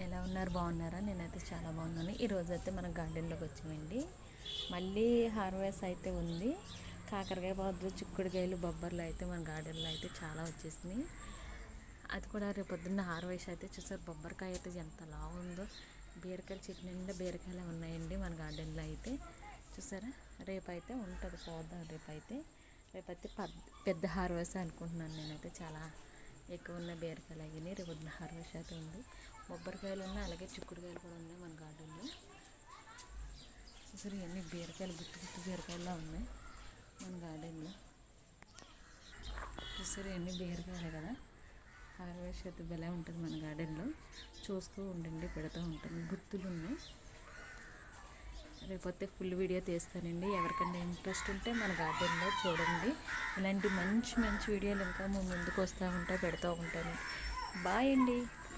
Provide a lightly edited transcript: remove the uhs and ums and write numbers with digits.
ఎలా ఉన్నారు? బాగున్నారా? నేనైతే చాలా బాగున్నాను. ఈరోజు అయితే మన గార్డెన్లోకి వచ్చామండి. మళ్ళీ హార్వెస్ట్ అయితే ఉంది. కాకరకాయ పౌడర్, చిక్కుడుకాయలు, బొబ్బర్లు అయితే మన గార్డెన్లో అయితే చాలా వచ్చేసినాయి. అది కూడా రేపు పొద్దున్న హార్వెస్ట్ అయితే చూసారు. బొబ్బరికాయ అయితే ఎంత లావు ఉందో. బీరకాయలు చెట్టు నిండా బీరకాయలు ఉన్నాయండి మన గార్డెన్లో అయితే. చూసారా, రేపైతే ఉంటుంది. పోదాం రేపైతే పెద్ద హార్వెస్ట్ అనుకుంటున్నాను నేనైతే. చాలా ఎక్కువ ఉన్న బీరకాయలు అయ్యి రేపు పొద్దున్న హార్వెస్ట్ అయితే ఉంది. బొబ్బరికాయలు ఉన్నాయి, అలాగే చిక్కుడుకాయలు కూడా ఉన్నాయి మన గార్డెన్లో. చూసారు, ఇవన్నీ బీరకాయలు, గుత్తి బీరకాయలా ఉన్నాయి మన గార్డెన్లో. చూసారు, ఇవన్నీ బీరకాయలే కదా. హార్వెస్ట్ అయితే భలే ఉంటుంది మన గార్డెన్లో. చూస్తూ ఉండండి, పెడుతూ ఉంటాను. గుత్తులు ఉన్నాయి. రేపొస్తే ఫుల్ వీడియో తీస్తానండి. ఎవరికైనా ఇంట్రెస్ట్ ఉంటే మన గార్డెన్లో చూడండి. ఇలాంటి మంచి మంచి వీడియోలు ఇంకా ముందుకు వస్తూ ఉంటాయి, పెడుతూ ఉంటాను. బాయ్ అండి.